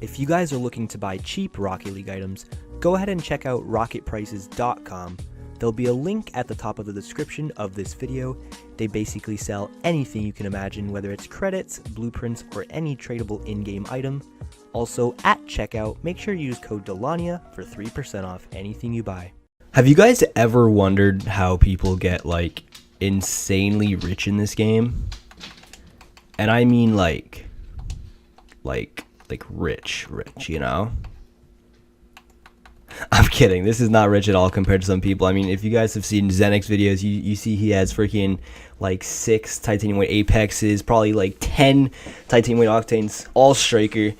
If you guys are looking to buy cheap Rocket League items, go ahead and check out rocketprices.com. There'll be a link at the top of the description of this video. They basically sell anything you can imagine, whether it's credits, blueprints, or any tradable in-game item. Also, at checkout, make sure you use code Dylania for 3% off anything you buy. Have you guys ever wondered how people get, like, insanely rich in this game? And I mean, like rich, you know? I'm kidding. This is not rich at all compared to some people. I mean, if you guys have seen Zenix videos, you see he has freaking like 6 titanium weight apexes, probably like 10 titanium weight octanes, all striker.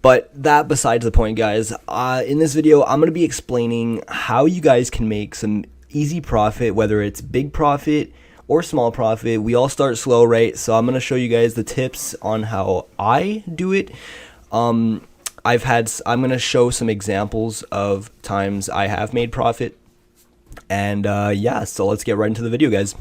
But that besides the point, guys. In this video, I'm going to be explaining how you guys can make some easy profit, whether it's big profit or small profit. We all start slow, right? So I'm going to show you guys the tips on how I do it. I'm going to show some examples of times I have made profit. And yeah, so let's get right into the video, guys.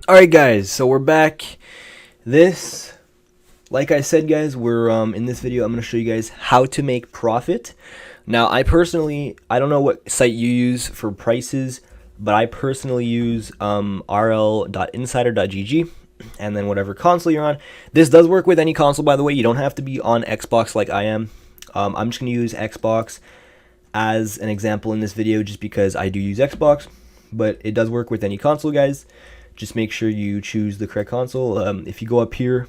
Alright guys, so we're back. Like I said, guys, we're in this video I'm going to show you guys how to make profit. Now, I don't know what site you use for prices, but I personally use rl.insider.gg, and then whatever console you're on. This does work with any console, by the way. You don't have to be on Xbox like I am. I'm just going to use Xbox as an example in this video just because I do use Xbox, but it does work with any console, guys. Just make sure you choose the correct console. If you go up here,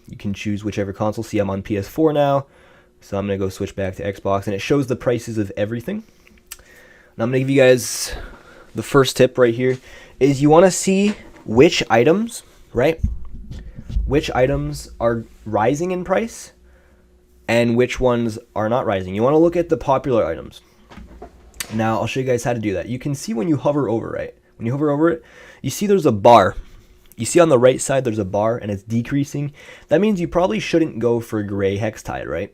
you can choose whichever console. See, I'm on PS4 now. So I'm going to go switch back to Xbox, and it shows the prices of everything. Now I'm going to give you guys the first tip right here is you want to see which items, right? Which items are rising in price and which ones are not rising. You want to look at the popular items. Now I'll show you guys how to do that. You can see when you hover over, right? When you hover over it, you see there's a bar. You see on the right side there's a bar and it's decreasing. That means you probably shouldn't go for gray hex tide, right?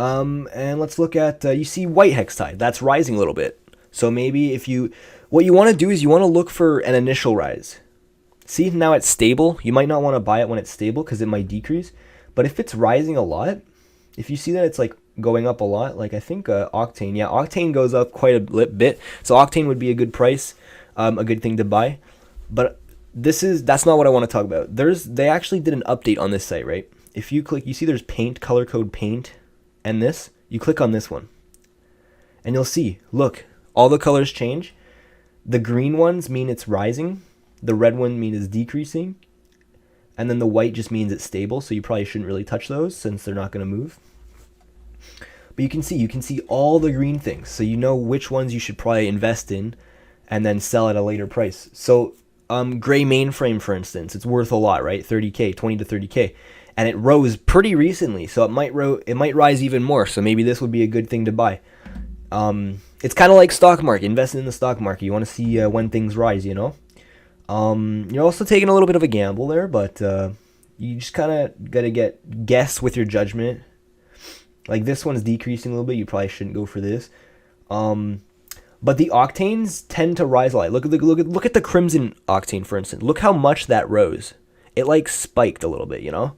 And let's look at, you see white hex tide, that's rising a little bit. So maybe what you want to do is you want to look for an initial rise. See, now it's stable. You might not want to buy it when it's stable because it might decrease. But if it's rising a lot, if you see that it's like going up a lot, like I think Octane, yeah, Octane goes up quite a bit. So Octane would be a good price, a good thing to buy. But that's not what I want to talk about. They actually did an update on this site, right? If you click, you see there's paint, color code paint. And this, you click on this one and you'll see, look, all the colors change. The green ones mean it's rising, the red one means it's decreasing, and then the white just means it's stable, so you probably shouldn't really touch those since they're not going to move. But you can see all the green things, so you know which ones you should probably invest in and then sell at a later price. So gray mainframe, for instance, it's worth a lot, right? 30k, 20 to 30k. And it rose pretty recently, so it might rise even more. So maybe this would be a good thing to buy. It's kind of like stock market, investing in the stock market. You want to see when things rise, you know. You're also taking a little bit of a gamble there, but you just kind of gotta guess with your judgment. Like this one's decreasing a little bit. You probably shouldn't go for this. But the octanes tend to rise a lot. Look at the crimson octane, for instance. Look how much that rose. It like spiked a little bit, you know.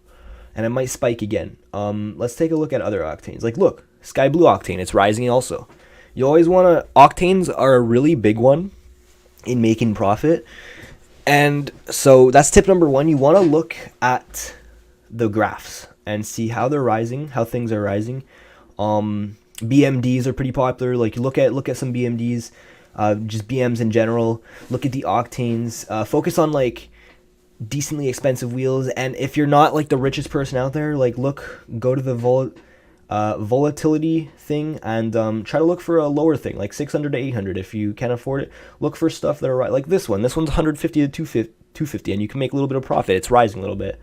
And it might spike again. Let's take a look at other octanes. Like, look, sky blue octane, it's rising also. You always want to, octanes are a really big one in making profit. And so that's tip number 1. You want to look at the graphs and see how they're rising, how things are rising. BMDs are pretty popular. Like, you look at some BMDs, just BMs in general. Look at the octanes. Focus on like decently expensive wheels, and if you're not like the richest person out there, like go to the volatility thing and try to look for a lower thing like 600 to 800 if you can afford it. Look for stuff that are right, like this one's 150 to 250, and you can make a little bit of profit. It's rising a little bit.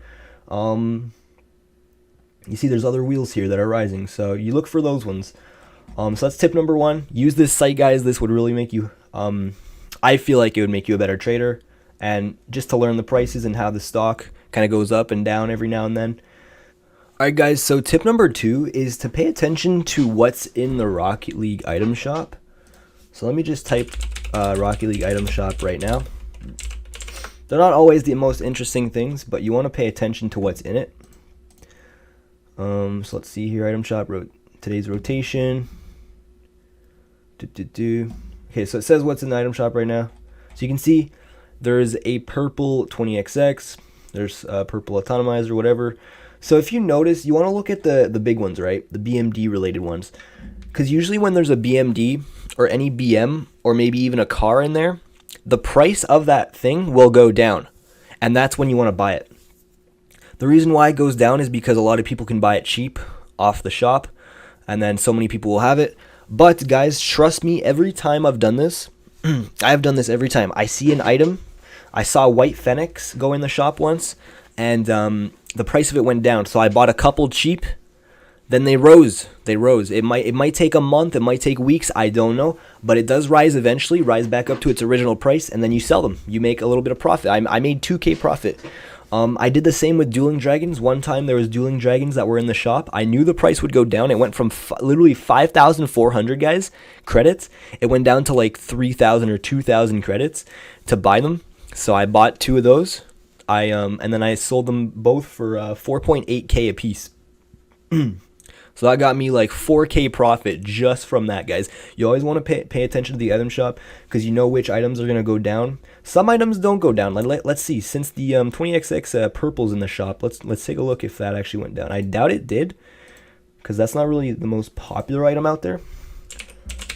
You see there's other wheels here that are rising, so you look for those ones. So that's tip number 1. Use this site, guys. This would really make you I feel like it would make you a better trader. And just to learn the prices and how the stock kind of goes up and down every now and then. Alright guys, so tip number 2 is to pay attention to what's in the Rocket League item shop. So let me just type Rocket League item shop right now. They're not always the most interesting things, but you want to pay attention to what's in it. So let's see here, item shop, today's rotation. Okay, so it says what's in the item shop right now. So you can see there's a purple 20XX, there's a purple atomizer, whatever. So if you notice, you want to look at the big ones, right? The BMD related ones. Because usually when there's a BMD or any BM or maybe even a car in there, the price of that thing will go down. And that's when you want to buy it. The reason why it goes down is because a lot of people can buy it cheap off the shop, and then so many people will have it. But guys, trust me, every time I've done this, I've done this every time. I see an item. I saw white Phoenix go in the shop once, and the price of it went down. So I bought a couple cheap. Then they rose. It might take a month. It might take weeks. I don't know. But it does rise eventually, rise back up to its original price, and then you sell them. You make a little bit of profit. I made 2K profit. I did the same with Dueling Dragons. One time there was Dueling Dragons that were in the shop. I knew the price would go down. It went from literally 5,400 guys credits. It went down to like 3,000 or 2,000 credits to buy them. So I bought 2 of those. And then I sold them both for 4.8K a piece. So that got me like 4K profit just from that, guys. You always want to pay attention to the item shop because you know which items are going to go down. Some items don't go down. Let's see. Since the 20XX purple's in the shop, let's take a look if that actually went down. I doubt it did because that's not really the most popular item out there.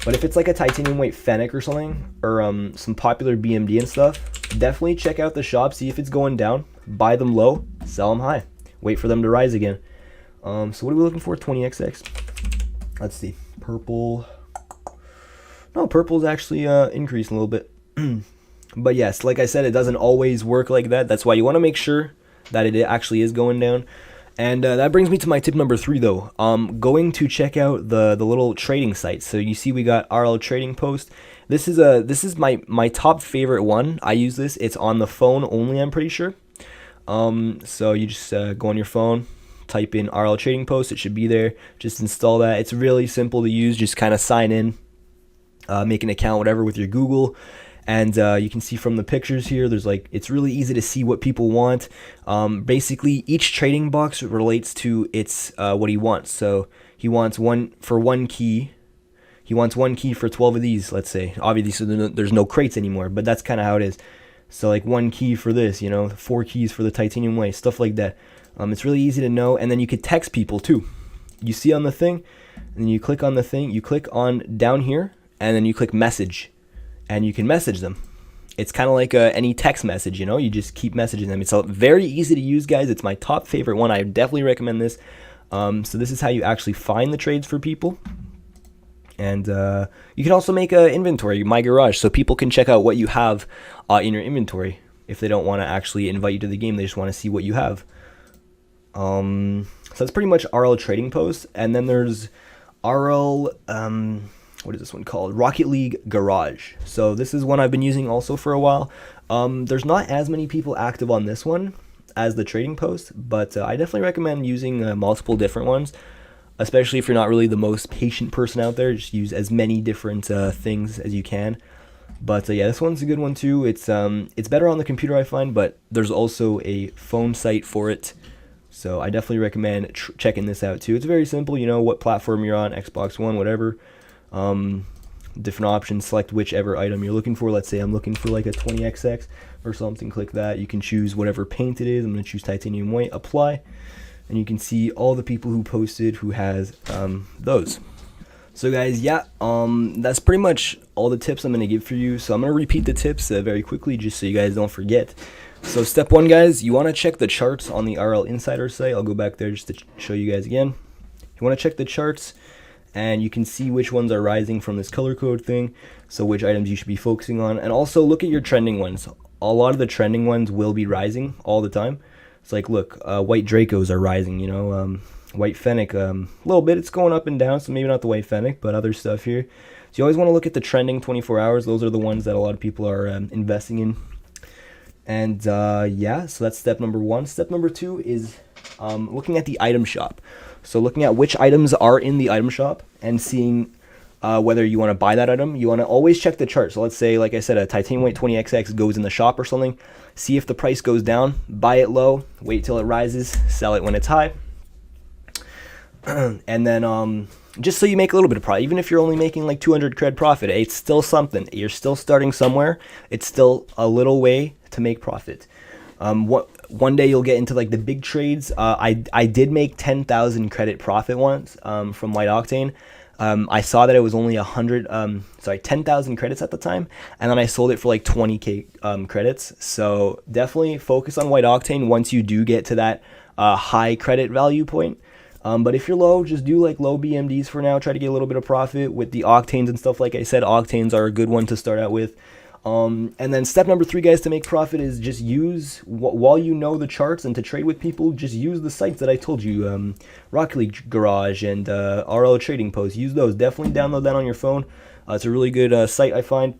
But if it's like a titanium weight Fennec or something, or some popular BMD and stuff, definitely check out the shop, see if it's going down, buy them low, sell them high, wait for them to rise again. So what are we looking for? 20XX. Let's see. Purple. No, purple's actually increased a little bit. But yes, like I said, it doesn't always work like that. That's why you want to make sure that it actually is going down. And that brings me to my tip number 3, though. Going to check out the little trading sites. So you see we got RL Trading Post. This is my top favorite one. I use this. It's on the phone only, I'm pretty sure. So you just go on your phone, type in RL Trading Post. It should be there. Just install that. It's really simple to use. Just kind of sign in, make an account, whatever, with your Google. And you can see from the pictures here, it's really easy to see what people want. Basically, each trading box relates to its what he wants. So he wants one key. He wants 1 key for 12 of these, let's say. Obviously, there's no crates anymore, but that's kind of how it is. So like 1 key for this, 4 keys for the titanium weight, stuff like that. It's really easy to know, and then you could text people too. You see on the thing, and then you click on the thing. You click on down here, and then you click message. And you can message them. It's kind of like any text message, you just keep messaging them. It's very easy to use, guys. It's my top favorite one. I definitely recommend this. So this is how you actually find the trades for people. And you can also make an inventory, My Garage, so people can check out what you have in your inventory. If they don't want to actually invite you to the game, they just want to see what you have. So that's pretty much RL Trading Post. And then there's RL... what is this one called? Rocket League Garage. So this is one I've been using also for a while. There's not as many people active on this one as the Trading Post, but I definitely recommend using multiple different ones, especially if you're not really the most patient person out there. Just use as many different things as you can. But yeah, this one's a good one too. It's better on the computer, I find, but there's also a phone site for it. So I definitely recommend checking this out too. It's very simple, what platform you're on, Xbox One, whatever. Different options, select whichever item you're looking for. Let's say I'm looking for like a 20XX or something, click that. You can choose whatever paint it is. I'm going to choose titanium white, apply, and you can see all the people who posted who has those. So guys, yeah, that's pretty much all the tips I'm going to give for you. So I'm going to repeat the tips very quickly just so you guys don't forget. So step 1, guys, you want to check the charts on the RL Insider site. I'll go back there just to show you guys again. You want to check the charts, and you can see which ones are rising from this color code thing, so which items you should be focusing on. And also look at your trending ones. A lot of the trending ones will be rising all the time. It's like, look, white Dracos are rising, white Fennec, a little bit. It's going up and down, so maybe not the white Fennec, but other stuff here. So you always want to look at the trending 24 hours. Those are the ones that a lot of people are investing in. And yeah, so that's step number 1. Step number 2 is looking at the item shop. So looking at which items are in the item shop and seeing whether you want to buy that item. You want to always check the chart. So let's say, like I said, a titanium weight 20XX goes in the shop or something. See if the price goes down, buy it low, wait till it rises, sell it when it's high. And then just so you make a little bit of profit. Even if you're only making like 200 cred profit, it's still something. You're still starting somewhere. It's still a little way to make profit. One day you'll get into like the big trades. I did make 10,000 credit profit once from White Octane. I saw that it was only 10,000 credits at the time, and then I sold it for like 20k credits. So definitely focus on White Octane once you do get to that high credit value point. But if you're low, just do like low BMDs for now. Try to get a little bit of profit with the octanes and stuff. Like I said, octanes are a good one to start out with. And then step number 3, guys, to make profit is just use, while you know the charts and to trade with people, just use the sites that I told you, Rocket League Garage and RL Trading Post. Use those. Definitely download that on your phone. It's a really good site, I find.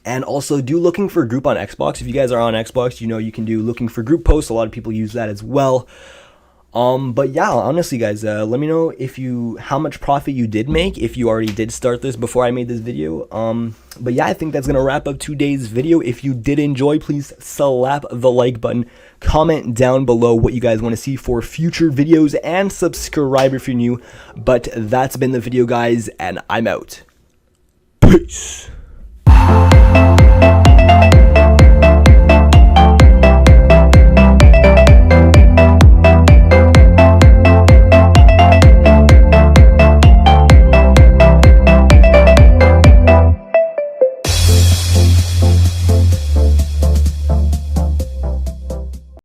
And also do looking for group on Xbox. If you guys are on Xbox, you know you can do looking for group posts. A lot of people use that as well. But yeah, honestly, guys, let me know how much profit you did make, if you already did start this before I made this video. But yeah, I think that's going to wrap up today's video. If you did enjoy, please slap the like button, comment down below what you guys want to see for future videos, and subscribe if you're new. But that's been the video, guys, and I'm out. Peace.